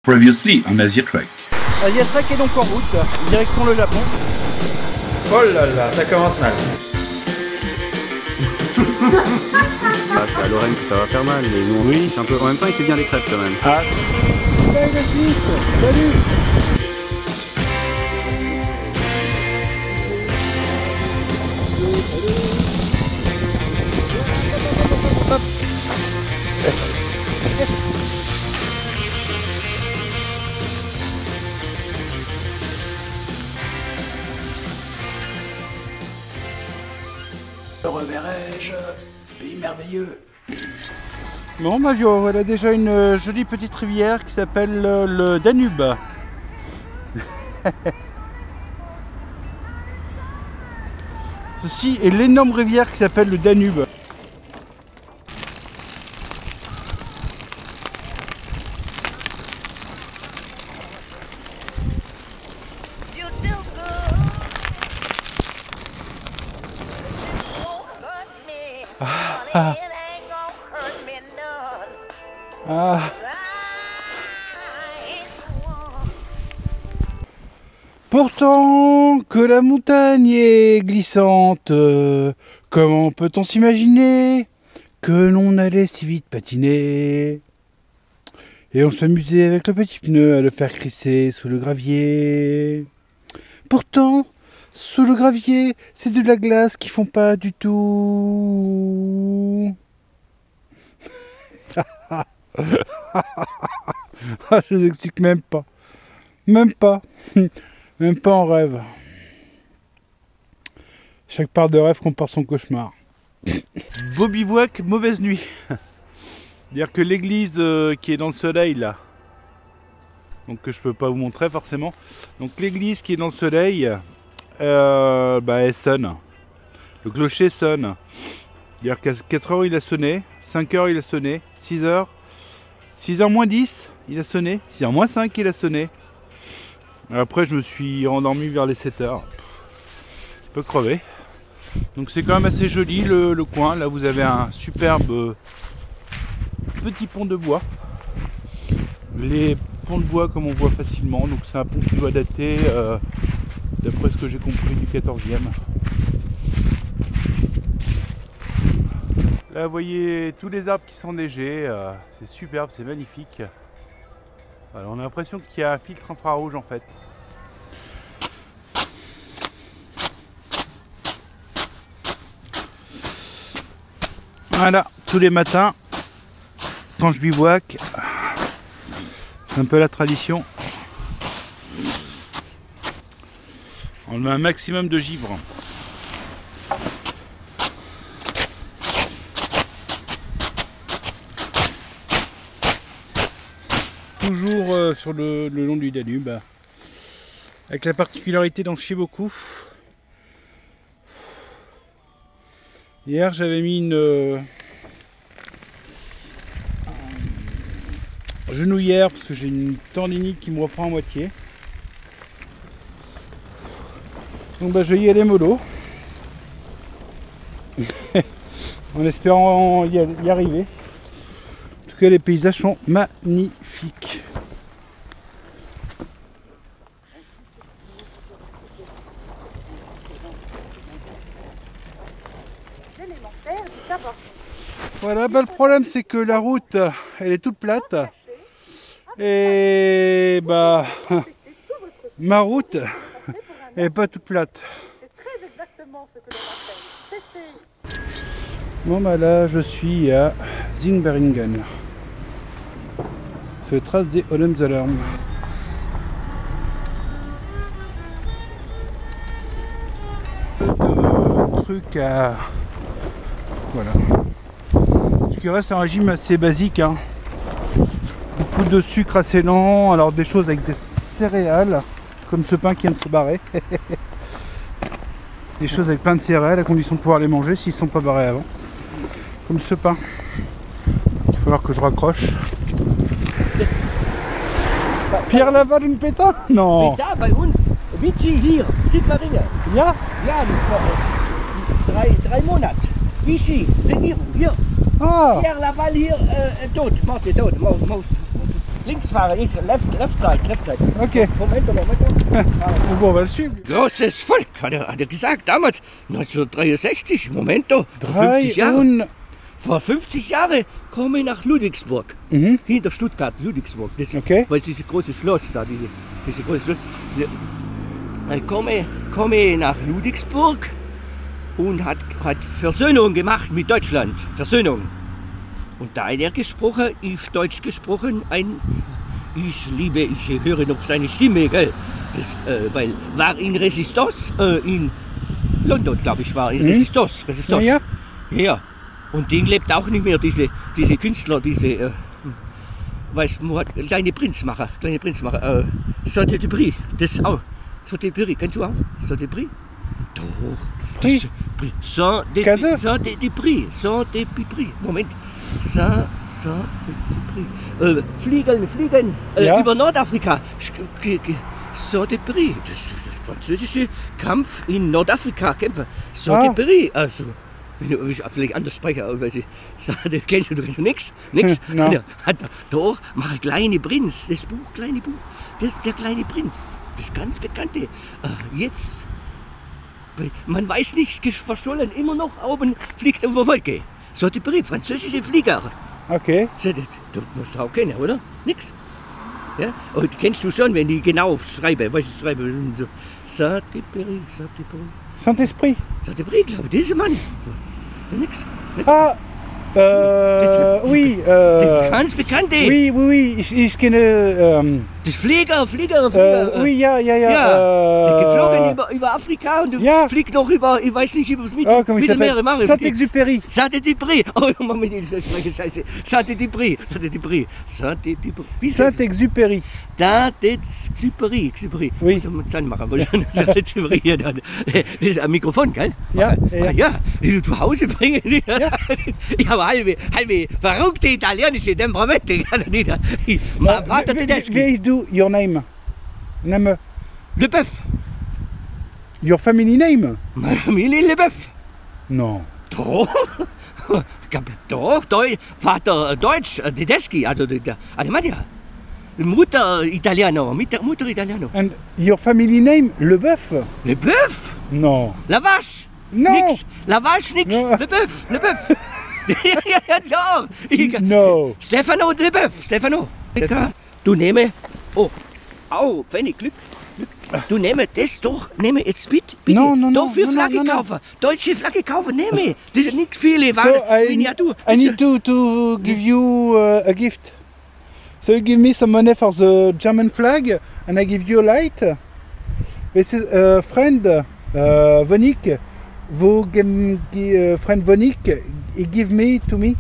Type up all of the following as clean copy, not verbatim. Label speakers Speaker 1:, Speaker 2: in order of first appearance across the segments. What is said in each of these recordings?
Speaker 1: Previously on Asia Trek.
Speaker 2: Asia Trek est donc en route, direction le Japon.
Speaker 3: Oh là là, ça commence mal.
Speaker 4: Ah, c'est à Lorraine que ça va faire mal, mais nous oui. C'est un peu... En même temps, il fait bien les crêpes quand même.
Speaker 2: Ah. Salut la Suisse. Salut. Hop.
Speaker 1: Reverrai-je pays merveilleux.
Speaker 2: Bon bah voilà déjà une jolie petite rivière qui s'appelle le Danube. Ceci est l'énorme rivière qui s'appelle le Danube. Ah. Ah. Pourtant que la montagne est glissante, comment peut-on s'imaginer que l'on allait si vite patiner? Et on s'amusait avec le petit pneu à le faire crisser sous le gravier. Pourtant, sous le gravier, c'est de la glace qui fond pas du tout. Je vous explique même pas. Même pas. Même pas en rêve. Chaque part de rêve compare son cauchemar. Beau bivouac, mauvaise nuit. C'est-à-dire que l'église qui est dans le soleil là, donc que je peux pas vous montrer forcément. Donc l'église qui est dans le soleil, elle sonne. Le clocher sonne. C'est-à-dire qu'à 4h il a sonné, 5h il a sonné, 6h, 6h moins 10 il a sonné, 6h moins 5 il a sonné. Après je me suis rendormi vers les 7h. Un peu crevé. Donc c'est quand même assez joli le coin. Là vous avez un superbe petit pont de bois. Les ponts de bois comme on voit facilement. Donc c'est un pont qui doit dater, d'après ce que j'ai compris, du 14e. Là vous voyez tous les arbres qui sont neigés, c'est superbe, c'est magnifique. Voilà, on a l'impression qu'il y a un filtre infrarouge en fait. Voilà, tous les matins, quand je bivouac, c'est un peu la tradition. On met un maximum de givre. Toujours sur le long du Danube, avec la particularité d'en chier beaucoup. Hier j'avais mis une genouillère parce que j'ai une tendinite qui me reprend à moitié. Donc je vais y aller mollo en espérant y arriver. En tout cas les paysages sont magnifiques. Voilà, le problème c'est que la route elle est toute plate et ma route elle est pas toute plate. Bon là je suis à Zingberingen, sur les traces des Hohenzollern. Truc à... Voilà. Ce qui reste un régime assez basique, hein. Beaucoup de sucre assez lent, alors des choses avec des céréales, comme ce pain qui vient de se barrer. Des choses avec plein de céréales, à condition de pouvoir les manger s'ils ne sont pas barrés avant. Comme ce pain. Il va falloir que je raccroche. Pierre Laval, une pétain? Non.
Speaker 5: Pizza bei uns. Vichy, hier, Sigmaringen.
Speaker 2: Ja?
Speaker 5: Ja, drei Monate. Vichy, Regierung, hier.
Speaker 2: Ah.
Speaker 5: Pierre Laval hier, tot, Maus. Links fahren, ich, left side.
Speaker 2: Ok.
Speaker 5: Moment.
Speaker 2: Bon, on va le suivre.
Speaker 5: Großes Volk, hat er gesagt, damals, 1963, Momento, vor 50 Jahren. Vor 50 Jahren komme ich nach Ludwigsburg, hinter Stuttgart, Ludwigsburg, das,
Speaker 2: Okay.
Speaker 5: weil dieses große Schloss da, diese große Schloss. Komme nach Ludwigsburg und hat Versöhnung gemacht mit Deutschland, Versöhnung. Und da hat er gesprochen, ich Deutsch gesprochen, ich höre noch seine Stimme, gell? Das, weil war in Resistance, in London, glaube ich, war in Resistance.
Speaker 2: Ja.
Speaker 5: Ja. Und den lebt auch nicht mehr, diese Künstler, weiß man, kleine Prinzmacher, Saint-Exupéry, das auch. Saint-Exupéry, kennst du auch? Saint-Exupéry? Doch. Saint-Exupéry. Moment. Saint-Exupéry. Fliegen,
Speaker 2: Ja.
Speaker 5: über Nordafrika. Saint-Exupéry, das französische Kampf in Nordafrika, Kämpfer. Saint-Exupéry, also. Wenn ich vielleicht anders spreche, weil ich sage, kennst du nichts?
Speaker 2: No.
Speaker 5: Doch, mache Kleine Prinz, das Buch, Kleine Buch, das ist der kleine Prinz, das ganz bekannte. Jetzt, man weiß nichts, verschollen, immer noch oben, fliegt auf der Wolke. Saint-Exupéry, französische Flieger.
Speaker 2: Okay.
Speaker 5: Du musst auch kennen, oder? Nix. Ja? Und kennst du schon, wenn die genau schreiben, was ich schreibe, so Saint-Exupéry.
Speaker 2: Saint-Esprit.
Speaker 5: Saint-Exupéry, glaube ich, dieser Mann. Nix.
Speaker 2: Ah, oui.
Speaker 5: Ganz bekannte.
Speaker 2: Oui, ich kenne.
Speaker 5: Das Flieger.
Speaker 2: Oui, ja.
Speaker 5: Der geflogen über Afrika und
Speaker 2: Ja.
Speaker 5: fliegt noch über, ich weiß nicht, über das
Speaker 2: Oh, comment il s'appelle?
Speaker 5: Mittelmeer.
Speaker 2: Saint-Exupéry.
Speaker 5: Saint-Exupéry. Oh, Moment, ich spreche scheiße. Saint-Exupéry. Wie
Speaker 2: Saint-Exupéry.
Speaker 5: Saint-Exupéry.
Speaker 2: Oui.
Speaker 5: Muss man Zahn machen. Saint-Exupéry. Das ist ein Mikrofon, gell?
Speaker 2: Ja.
Speaker 5: Ja, die zu Hause bringen. Ich habe halbe verrückte italienische Temperamente. Mein Vater Tedeschi.
Speaker 2: Where is your name? Name.
Speaker 5: Leboeuf.
Speaker 2: Your family name?
Speaker 5: Meine Familie Leboeuf.
Speaker 2: No.
Speaker 5: Doch. Vater Deutsch, Tedeschi, also der Alemannia. Mutter Italiano.
Speaker 2: And your family name? Leboeuf?
Speaker 5: Leboeuf.
Speaker 2: No.
Speaker 5: Lavache.
Speaker 2: No.
Speaker 5: Nix. Lavache, nix.
Speaker 2: No.
Speaker 5: Leboeuf. Ja, doch.
Speaker 2: No.
Speaker 5: Stefano Leboeuf. Du nehme. Oh. Au, Fanny, Glück. Du nehme das doch. Nehme jetzt bitte.
Speaker 2: No.
Speaker 5: Doch für Flagge kaufen. Deutsche Flagge kaufen. Nehme. Das sind nicht viele.
Speaker 2: So I need to give you a gift. So you give me some money for the German flag, and I give you a light. This is a friend, Vonik. Friend Vonik, he give me to me.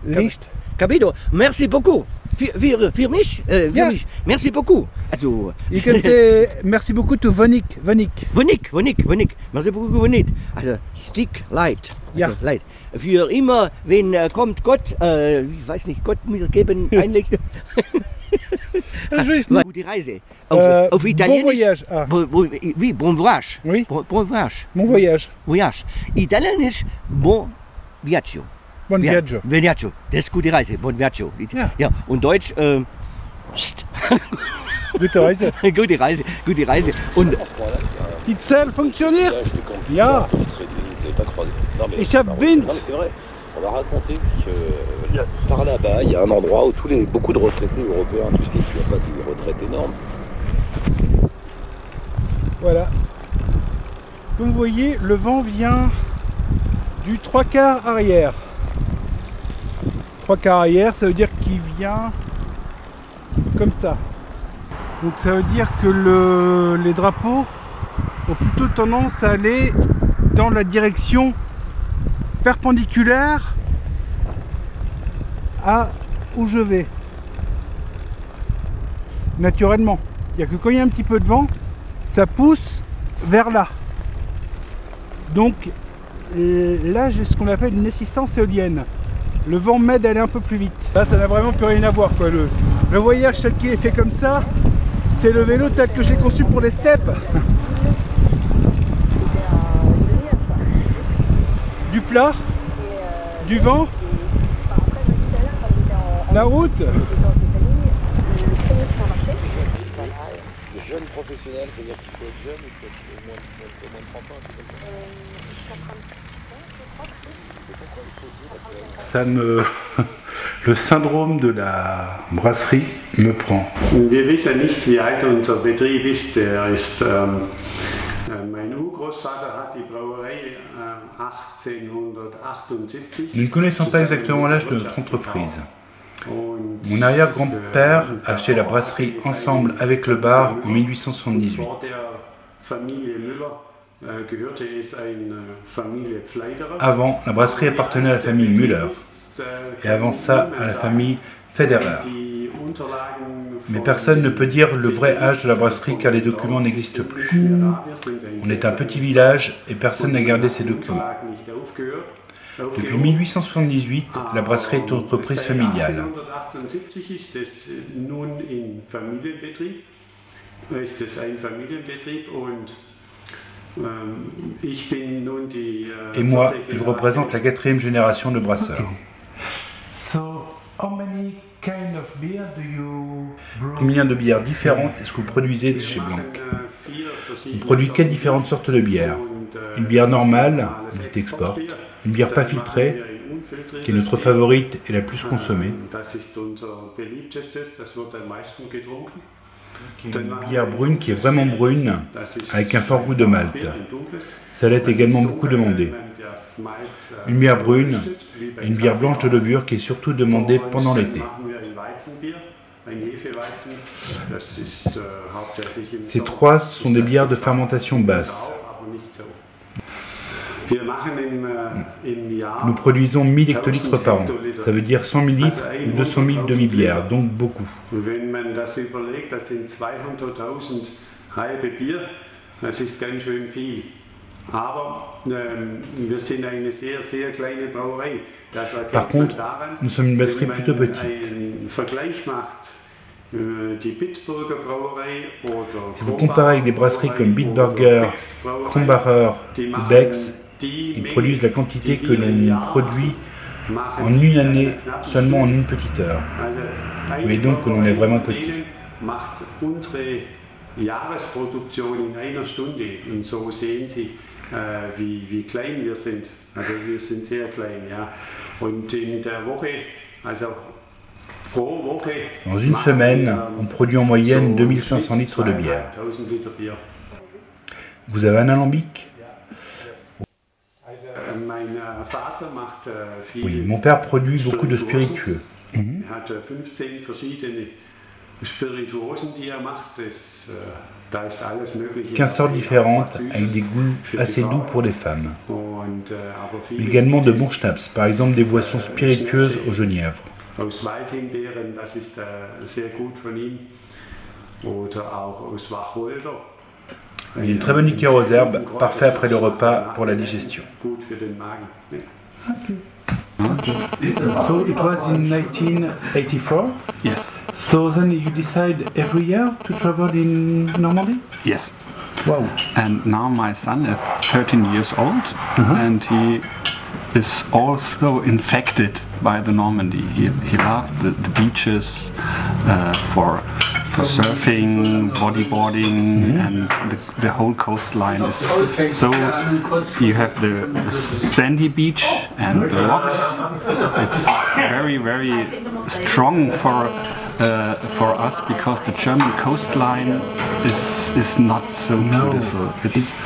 Speaker 2: Licht.
Speaker 5: Capito? Merci beaucoup. Für mich?
Speaker 2: Ja.
Speaker 5: Mich. Merci beaucoup. Also.
Speaker 2: You can say merci beaucoup to Vonik.
Speaker 5: Vonik. Merci beaucoup, Vonik. Also, Stick Light.
Speaker 2: Ja.
Speaker 5: Also, Light. Für immer, wenn kommt Gott, ich weiß nicht, Gott mir geben, einlegt. Gute Reise. Auf Italienisch.
Speaker 2: Bon voyage. Ah.
Speaker 5: Oui, bon voyage.
Speaker 2: Oui.
Speaker 5: Bon voyage.
Speaker 2: Mon voyage.
Speaker 5: Voyage. Italienisch, bon viaggio.
Speaker 2: Bon viaggio.
Speaker 5: Viaggio. Das ist gute Reise. Bon viaggio. Ja. Und Deutsch,
Speaker 2: Gute Reise.
Speaker 5: Gute Reise. Und
Speaker 2: Die Zelle funktioniert. Ja. Ich hab Wind.
Speaker 6: Non mais c'est vrai, on m'a raconté que par là-bas, il y a un endroit où beaucoup de retraités européens, tu sais, qui n'ont pas des retraites énormes.
Speaker 2: Voilà. Comme vous voyez, le vent vient du 3/4 arrière. 3/4 arrière, ça veut dire qu'il vient comme ça. Donc ça veut dire que les drapeaux ont plutôt tendance à aller dans la direction perpendiculaire à où je vais. Naturellement. Il n'y a que quand il y a un petit peu de vent, ça pousse vers là. Donc là j'ai ce qu'on appelle une assistance éolienne. Le vent m'aide à aller un peu plus vite. Là ça n'a vraiment plus rien à voir quoi. Le voyage tel qu'il est fait comme ça, c'est le vélo tel que je l'ai conçu pour les steppes. Du plat, du vent, la route.
Speaker 6: professionnel, c'est-à-dire qu'il faut être jeune, il faut être au moins de 30 ans, c'est comme ça.
Speaker 2: Ça me... Le syndrome de la brasserie me prend.
Speaker 7: Wir wissen nicht, wie alt unser Betrieb ist. Der ist mein Urgroßvater hat die Brauerei 1878.
Speaker 2: Nous ne connaissons pas exactement l'âge de notre entreprise. Mon arrière-grand-père a acheté la brasserie ensemble avec le bar en 1878. Avant, la brasserie appartenait à la famille Müller, et avant ça, à la famille Federer. Mais personne ne peut dire le vrai âge de la brasserie car les documents n'existent plus. On est un petit village et personne n'a gardé ces documents. Depuis 1878, la brasserie est une entreprise familiale. Et moi, je représente la 4e génération de brasseurs. Combien de bières différentes est-ce que vous produisez chez Blanc? On produit 4 différentes sortes de bières. Une bière normale, Bit Export, une bière pas filtrée, qui est notre favorite et la plus consommée. Une bière brune qui est vraiment brune, avec un fort goût de malt. Celle-là est également beaucoup demandée. Une bière brune et une bière blanche de levure qui est surtout demandée pendant l'été. Ces trois sont des bières de fermentation basse. Nous produisons 1000 hectolitres par an. Ça veut dire 100 000 litres ou 200 000 demi-bières, donc beaucoup. Par contre, nous sommes une brasserie plutôt petite. Si vous comparez avec des brasseries comme Bitburger, Krombacher ou Beck's, ils produisent la quantité que l'on produit en une année, seulement en une petite heure. Vous voyez donc que l'on est vraiment petit.
Speaker 7: Wie klein wir sind. Also wir sind sehr klein, ja. Und in der Woche, also pro Woche.
Speaker 2: Dans une semaine, on produit en moyenne 2500 litres de bière. Vous avez un alambic? Oui, mon père produit beaucoup de spiritueux. 15 sortes différentes avec des goûts assez doux pour les femmes. Mais également de bons schnapps, par exemple des boissons spiritueuses au genièvre. Il y a une très bonne liqueur aux herbes, parfait après le repas pour la digestion. So it was in 1984?
Speaker 1: Yes.
Speaker 2: So then you decide every year to travel in Normandy?
Speaker 1: Yes.
Speaker 2: Wow.
Speaker 1: And now my son is 13 years old and he is also infected by the Normandy. He loves the beaches for surfing, bodyboarding, and the whole coastline is so. You have the sandy beach and the rocks. It's very, very strong for us because the German coastline is not so beautiful. It's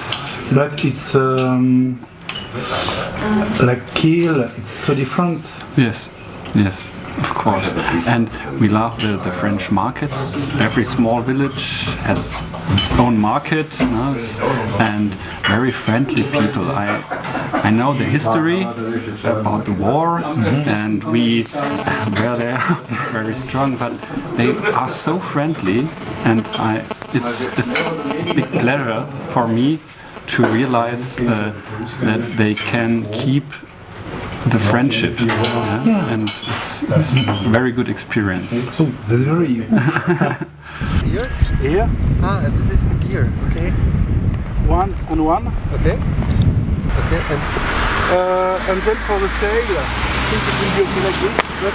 Speaker 1: like Kiel. It's so different. Yes. Yes, of course. And we love the French markets. Every small village has its own market, you know, and very friendly people. I know the history about the war, and we were there very strong, but they are so friendly, and it's a big pleasure for me to realize that they can keep the friendship, and it's a very good experience.
Speaker 2: Oh, that's very...
Speaker 8: Here?
Speaker 2: Here?
Speaker 8: Ah, and this is the gear, okay.
Speaker 2: One and one.
Speaker 8: Okay. Okay,
Speaker 2: And then for the sail, I think it will be okay like this. But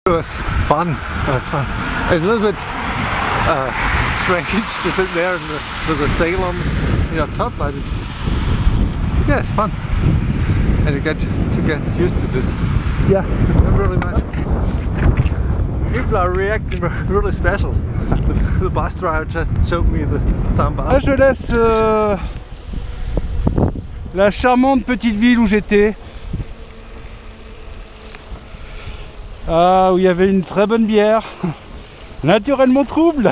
Speaker 8: It was fun. It was fun. A little bit strange to sit there with a sail on your top, but yeah, it's fun. And you get to get used to this.
Speaker 2: Yeah.
Speaker 8: Really much. People are reacting really special. The bus driver just showed me the thumb up.
Speaker 2: Là, je laisse la charmante petite ville où j'étais. Ah, où il y avait une très bonne bière. Naturellement trouble.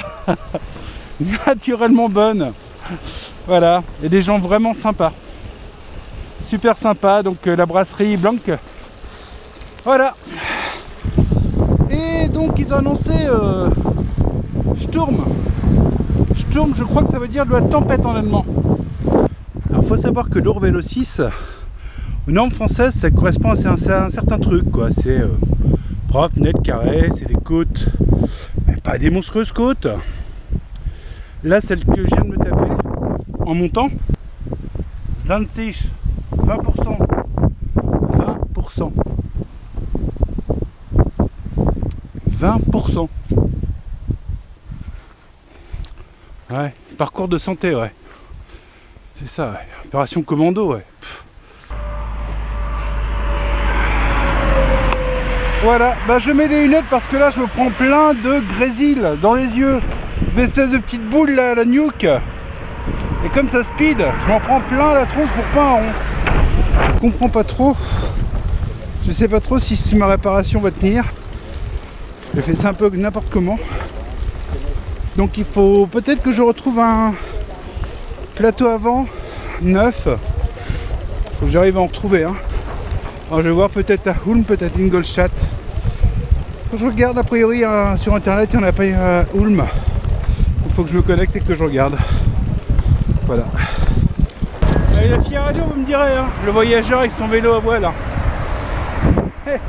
Speaker 2: Naturellement bonne. Voilà. Et des gens vraiment sympas. Super sympa. Donc la brasserie Blanc. Voilà. Et donc ils ont annoncé Sturm. Sturm, je crois que ça veut dire de la tempête en allemand. Alors il faut savoir que l'Orvelo 6, aux normes françaises, ça correspond à un certain truc, quoi. C'est propre, net, carré, c'est des côtes, mais pas des monstrueuses côtes. Là, celle que je viens de me taper en montant, 26, 20%. 20%. 20%. Ouais, parcours de santé, ouais. C'est ça, ouais. Opération commando, ouais. Pff. Voilà, bah je mets des lunettes parce que là je me prends plein de grésil dans les yeux. Une espèce de petite boule là, la nuque. Et comme ça speed, je m'en prends plein la tronche pour pas un rond. Je comprends pas trop. Je sais pas trop si ma réparation va tenir. Je fais ça un peu n'importe comment. Donc il faut peut-être que je retrouve un plateau avant neuf. Faut que j'arrive à en retrouver un. Alors je vais voir peut-être à Ulm, peut-être Ingolstadt. Quand je regarde a priori sur internet, il n'y en a pas à Ulm. Il faut que je me connecte et que je regarde. Voilà. Allez, la fille radio, vous me direz, hein, le voyageur avec son vélo à voile. Hein. Hey.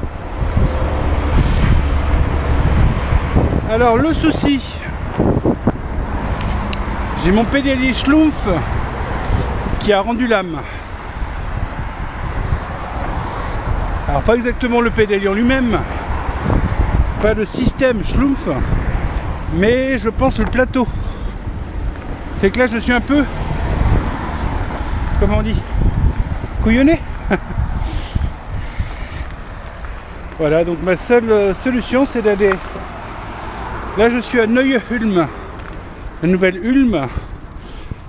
Speaker 2: Alors le souci, j'ai mon pédalier Schlumpf qui a rendu l'âme. Alors pas exactement le pédalier en lui-même, pas le système Schlumpf, mais je pense le plateau. C'est que là je suis un peu, comment on dit, couillonné. Voilà, donc ma seule solution c'est d'aller, là je suis à Neu-Ulm, la nouvelle Ulm,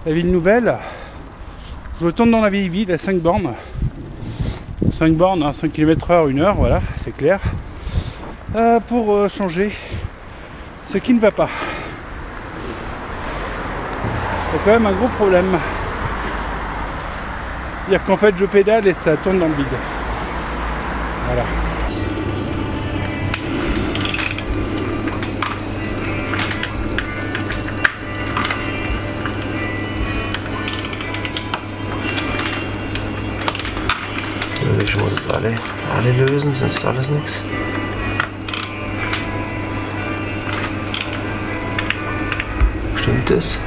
Speaker 2: la ville nouvelle. Je retourne dans la vieille ville à 5 bornes. 5 bornes, hein, 5 km/h, 1 heure, voilà, c'est clair. Pour changer ce qui ne va pas. C'est quand même un gros problème. C'est-à-dire qu'en fait je pédale et ça tourne dans le vide. Voilà.
Speaker 9: Ich muss jetzt alle lösen, sonst alles nichts. Stimmt das?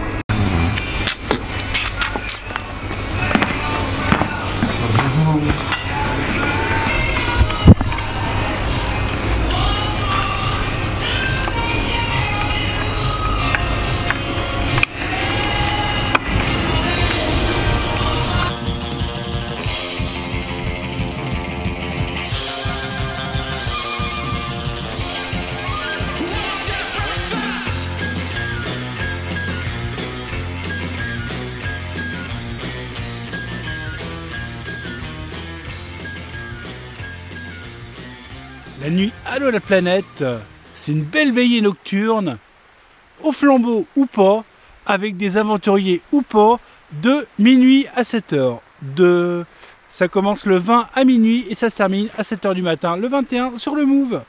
Speaker 2: La nuit, allô la planète, c'est une belle veillée nocturne, au flambeau ou pas, avec des aventuriers ou pas, de minuit à 7h. Ça commence le 20 à minuit et ça se termine à 7h du matin, le 21 sur le Move.